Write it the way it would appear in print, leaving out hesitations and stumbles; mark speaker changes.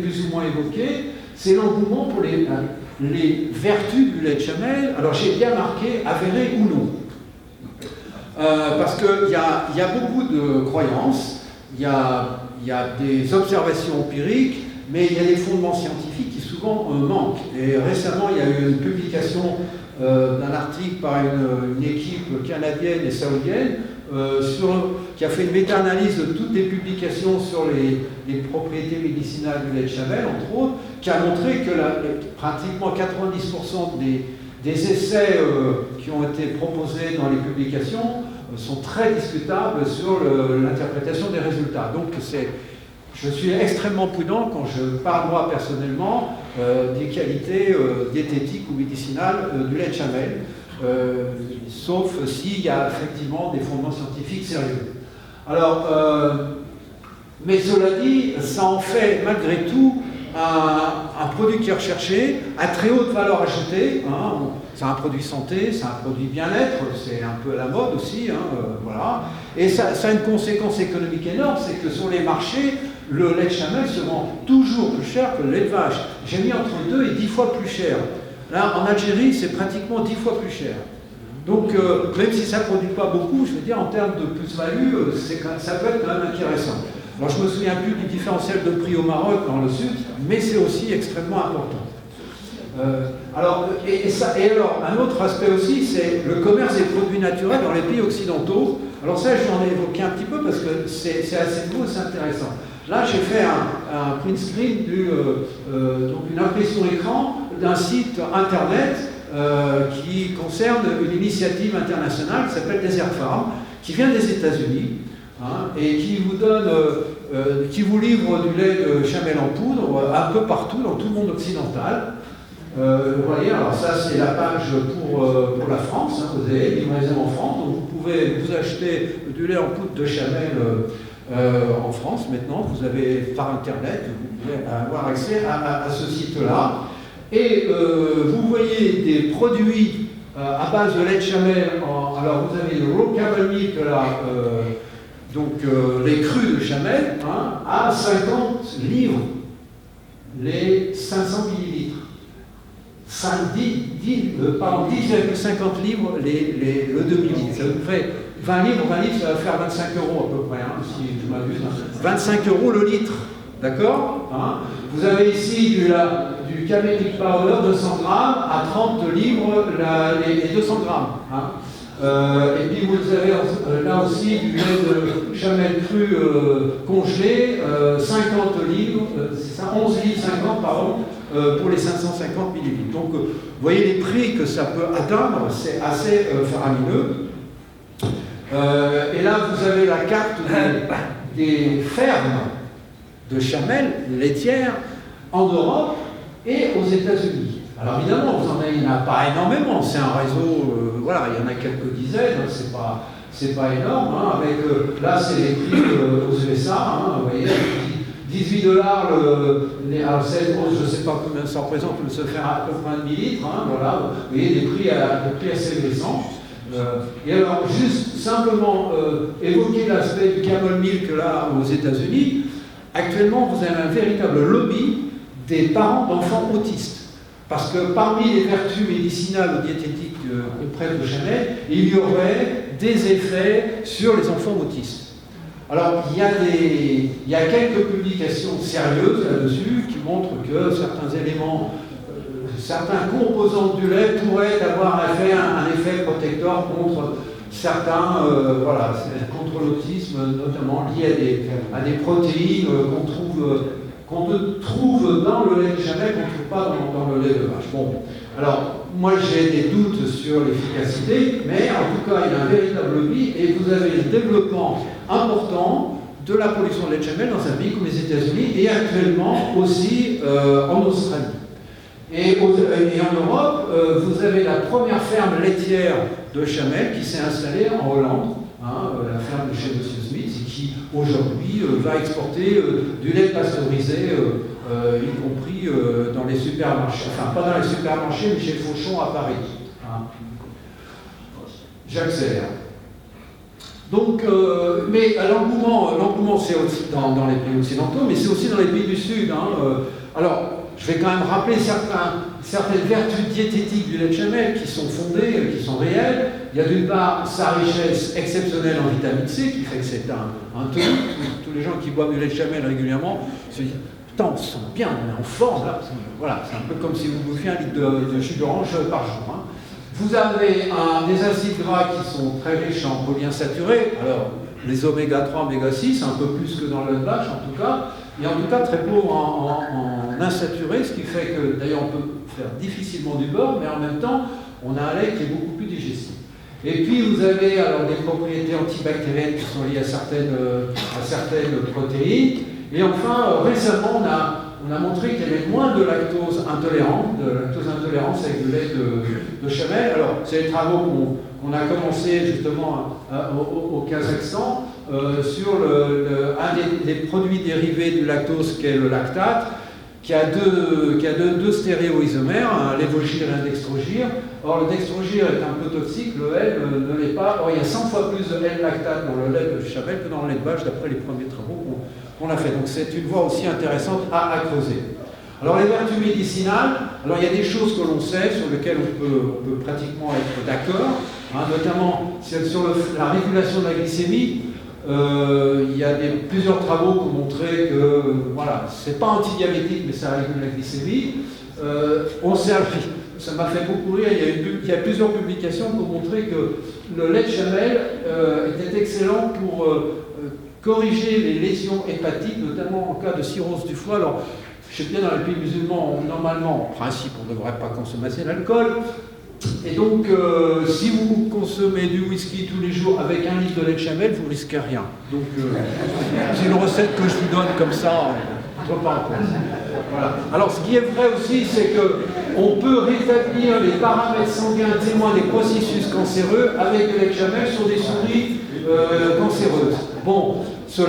Speaker 1: plus ou moins évoqué, c'est l'engouement pour les vertus du lait de Chamel. Alors j'ai bien marqué avéré ou non. Parce qu'il y a beaucoup de croyances, il y a des observations empiriques, mais il y a des fondements scientifiques qui souvent manquent. Et récemment, il y a eu une publication d'un article par une équipe canadienne et saoudienne qui a fait une méta-analyse de toutes les publications sur les propriétés médicinales du lait de Chamel, entre autres, qui a montré que pratiquement 90% des essais qui ont été proposés dans les publications sont très discutables sur l'interprétation des résultats. Donc je suis extrêmement prudent quand je parle moi personnellement des qualités diététiques ou médicinales du lait de Chamel, sauf s'il y a effectivement des fondements scientifiques sérieux. Alors, mais cela dit, ça en fait malgré tout un produit qui est recherché, à très haute valeur ajoutée. C'est un produit santé, c'est un produit bien-être, c'est un peu à la mode aussi. Voilà. Et ça a une conséquence économique énorme, c'est que sur les marchés, le lait de Chamel se vend toujours plus cher que le lait de vache. J'ai mis entre 2 et 10 fois plus cher. Là, en Algérie, c'est pratiquement 10 fois plus cher. Donc, même si ça ne produit pas beaucoup, je veux dire, en termes de plus-value, ça peut être quand même intéressant. Alors, je ne me souviens plus du différentiel de prix au Maroc, dans le sud, mais c'est aussi extrêmement important. Alors, un autre aspect aussi, c'est le commerce des produits naturels dans les pays occidentaux. Alors ça, j'en ai évoqué un petit peu parce que c'est assez nouveau et c'est intéressant. Là, j'ai fait un print screen, donc une impression écran d'un site internet qui concerne une initiative internationale qui s'appelle Desert Farm, qui vient des États-Unis et qui qui vous livre du lait de Chamel en poudre un peu partout dans tout le monde occidental. Vous voyez, alors ça c'est la page pour la France, vous avez livraison en France, donc vous pouvez vous acheter du lait en poudre de Chamel en France maintenant, vous avez par internet, vous pouvez avoir accès à ce site-là. Et vous voyez des produits à base de lait de Chamel, alors vous avez le raw camel milk là, donc les crus de Chamel, à 50 livres, les 500 millilitres. 10,50 livres le demi-litre. Ça vous fait 20 livres, ça va faire 25 € à peu près, si je m'abuse. 25 € le litre, d'accord. Vous avez ici du camel milk powder 200 grammes à 30 livres les 200 grammes. Et puis vous avez là aussi du lait de Chamel cru congelé, 50 livres, c'est ça, 11 livres 50 pardon, pour les 550 millilitres. Donc vous voyez les prix que ça peut atteindre, c'est assez faramineux. Et là vous avez la carte des fermes de Chamel laitières en Europe et aux États-Unis. Alors évidemment, il n'y en a pas énormément, c'est un réseau, voilà, il y en a quelques dizaines, c'est pas énorme, avec, là c'est les prix aux USA, vous voyez, $18, alors je ne sais pas combien ça représente, mais ça fait à peu près 1 millilitre, voilà, vous voyez des prix assez récents. Et alors, juste simplement évoquer l'aspect du camel milk là aux États-Unis, actuellement vous avez un véritable lobby des parents d'enfants autistes. Parce que parmi les vertus médicinales ou diététiques auprès de Chamel, il y aurait des effets sur les enfants autistes. Alors, il y a quelques publications sérieuses là-dessus qui montrent que certains éléments, certains composants du lait pourraient avoir un effet protecteur contre certains, voilà, contre l'autisme, notamment lié à des protéines qu'on trouve dans le lait de Chamel, qu'on ne trouve pas dans le lait de vache. Bon, alors, moi j'ai des doutes sur l'efficacité, mais en tout cas, il y a un véritable lobby, et vous avez le développement important de la production de lait de Chamel dans un pays comme les États-Unis, et actuellement aussi en Australie. Et en Europe, vous avez la première ferme laitière de Chamel qui s'est installée en Hollande, la ferme de chez M. Smith, et qui aujourd'hui va exporter du lait pasteurisé, y compris dans les supermarchés, enfin pas dans les supermarchés, mais chez Fauchon à Paris. J'accélère. Donc, mais l'engouement c'est aussi dans les pays occidentaux, mais c'est aussi dans les pays du Sud. Alors, je vais quand même rappeler certaines vertus diététiques du lait de chamel qui sont fondées, qui sont réelles. Il y a d'une part sa richesse exceptionnelle en vitamine C, qui fait que c'est un tonique. Tous les gens qui boivent du lait de chamel régulièrement se disent « Putain, on se sent bien, on est en forme là ». Voilà, c'est un peu comme si vous bouffiez un litre de jus d'orange par jour. Vous avez des acides gras qui sont très riches en polyinsaturés. Alors, les oméga 3, oméga 6, un peu plus que dans le lait de vache en tout cas, et en tout cas très pauvre en insaturés, ce qui fait que, d'ailleurs, on peut faire difficilement du beurre, mais en même temps, on a un lait qui est beaucoup plus digestif. Et puis, vous avez alors des propriétés antibactériennes qui sont liées à certaines protéines. Et enfin, récemment, on a montré qu'il y avait moins de lactose intolérance avec le lait de chamel. Alors, c'est les travaux qu'on a commencé justement au Kazakhstan sur un des produits dérivés du lactose qui est le lactate, qui a deux stéréoisomères, un lévogir et un dextrogir. Or, le dextrogir est un peu toxique, le L ne l'est pas. Or, il y a 100 fois plus de L-lactate dans le lait de chamel que dans le lait de vache, d'après les premiers travaux qu'on a fait. Donc, c'est une voie aussi intéressante à creuser. Alors, les vertus médicinales, alors il y a des choses que l'on sait, sur lesquelles on peut pratiquement être d'accord, notamment sur la régulation de la glycémie. Il y a plusieurs travaux qui ont montré que, voilà, c'est pas antidiabétique, mais ça régule la glycémie. Ça m'a fait beaucoup rire, il y a plusieurs publications qui ont montré que le lait de chamel était excellent pour corriger les lésions hépatiques, notamment en cas de cirrhose du foie. Alors, je sais bien, dans les pays musulmans, normalement, en principe, on ne devrait pas consommer assez d'alcool. Et donc, si vous consommez du whisky tous les jours avec 1 litre de lait de chamel, vous ne risquez rien. Donc, c'est une recette que je vous donne comme ça, entre parenthèses. Voilà. Alors, ce qui est vrai aussi, c'est qu'on peut rétablir les paramètres sanguins témoins des processus cancéreux avec le lait de chamel sur des souris cancéreuses. Bon, cela